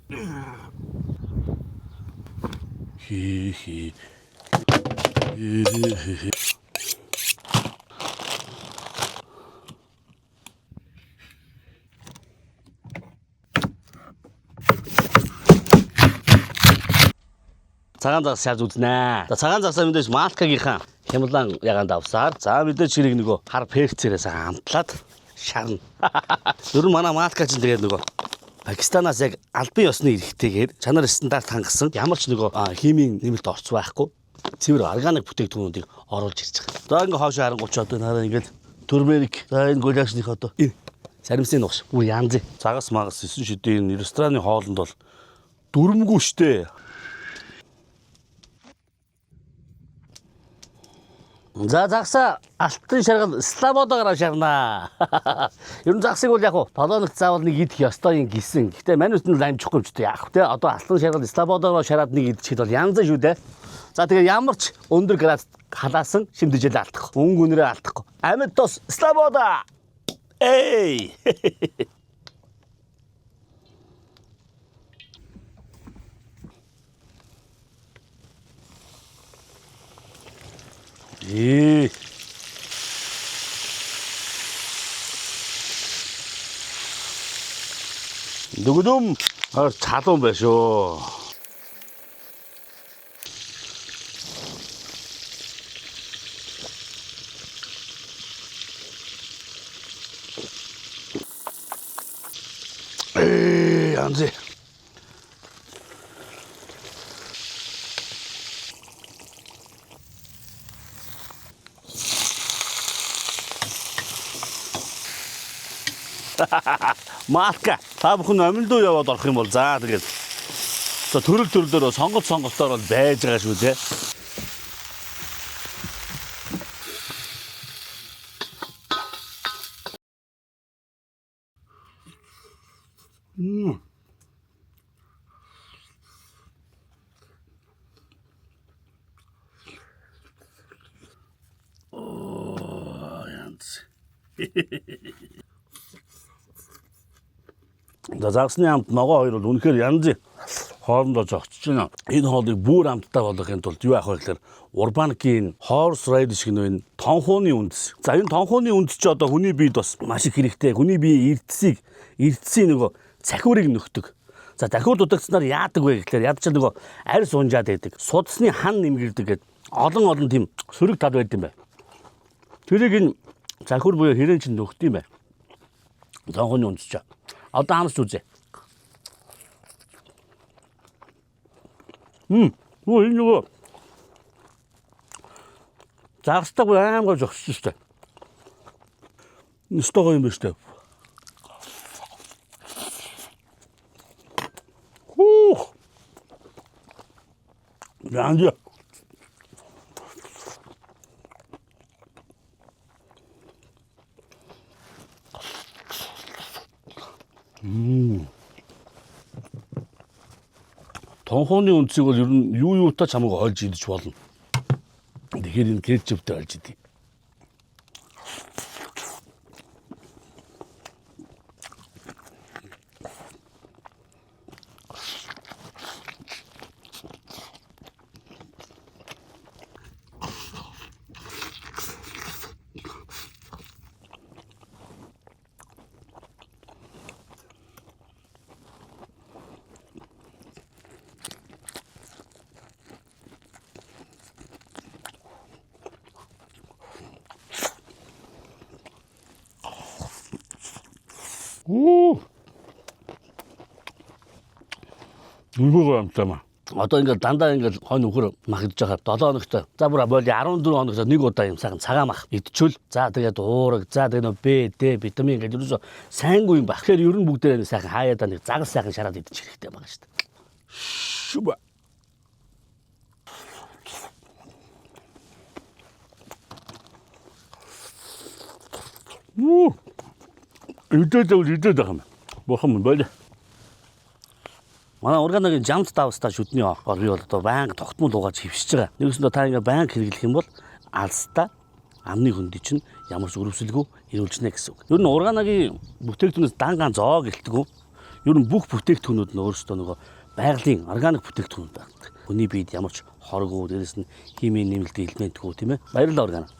Хи. Цагаан загас шаарж үзнэ. За цагаан загасаа мэдээж Малкагийнхаа хямлан ягаанд авсаар за мэдээж хэрэг нөгөө хар перцээрээс хамтлаад шарна. Ер нь манай Малка ч тэгээд нөгөө Пакистанаас яг албан ёсны эрхтэйгээр чанар стандарт хангасан ямар ч нөгөө химийн нэмэлт орц байхгүй. Цэвэр органик бүтээгдэхүүнүүдийг оруулж ирж байгаа. За ингээ хоошоо харангуйч одоо нараа ингээд турмерик за энэ гуляшных одоо энэ саримсын нугш бүр янз. Цагас магас 9 шидийн рестораны хоолнд бол дүрмгүй штэ. За загса алтан шаргал Слободогоор шарнаа. Ер нь загсыг бол яг хуу 7 ногт заавал нэг идэх ёстой юм гисэн. Гэтэ манайд нь амжихгүй юм ч яах вэ? Одоо алтан шаргал Слободогоор шараад нэг идчихэд бол янз шүү дээ. За тэгээ ямар ч өндөр градус халаасан шимдэжэл алдахгүй. Өнгө үнэрээ алдахгүй. Амьд тос Слобода. Эй. Эй. 누구좀 자동 배쇼. 에이, 안 돼. Малка та бүхэн амилдуу яваад орох юм бол за тэгээд за төрөл төрлөөр сонголтоор бол байж байгаа шүү дээ. янз. За загсны амт ногоо хоёр бол үнэхээр янз хоорондоо зогсож байна. Энэ хоолыг бүр амттай болгохын тулд юу авах вэ гэхээр Урбаникийн horse radish гэнэ тонхооны үндэс. За энэ тонхооны үндэс ч одоо хүний биед бас маш их хэрэгтэй. Хүний биеийн эрдэсийн нөгөө цахиурыг нөхдөг. За дахиур дутагдсанаар яадаг вэ гэхээр ядч нөгөө арьс унжаад байдаг. Судасны хан нэмгэрдэг гэдэг олон тийм сөрөг тал байд юм байна. Тэрийг энэ цахиур буюу хэрэн чинь нөхд юм байна. Тонхооны үндэс ч. Одоо хамсч үзье. Энэ нөгөө загстаг аймаг зогссон шүү дээ. Стого юм байна шүү дээ. Янз. Тонхооны үнцийг бол ер нь юутай ч хамаагүй олж идэж болно. Тэгэхээр энэ кетчуптай олж идэх. Нүгөө амтаа. Одоо ингээд дандаа ингээд хонь нөхөр мах идэж байгаа 7 хоногт за бүр боли 14 хоногт нэг удаа юм сайхан цагаан мах идчихвэл за тэгээд уураг за тэгээд нөө Б, Д, витамин гэдэг ерөөсө сайнгүй юм баг. Тэгэхээр ер нь бүгдээ сайхан хаяадаа нэг загас сайхан шараад идчих хэрэгтэй байгаа шүү дээ. Шүбэ. Идээд байгаа юм. Бохон болоо. Манай органикийн жамт давстаа шүдний ор би бол одоо байнга тогтмол угааж хөвсөж байгаа. Нэгсэндээ та ингээ байнга хэрэглэх юм бол алстаа амны хөндөй чинь ямар ч өрөвсөлгүй ирүүлжнэ гэсэн үг. Ер нь органикийн бүтээгдэхүүнээс дан ганц зоо гэлтгүү. Ер нь бүх бүтээгдэхүүнүүд нь өөрсдөө нөгөө байгалийн органик бүтээгдэхүүн байдаг. Хүний биед ямар ч хоргоо, дээрэс нь химийн нэмэлт элементгүй тийм ээ. Баярлалаа органик.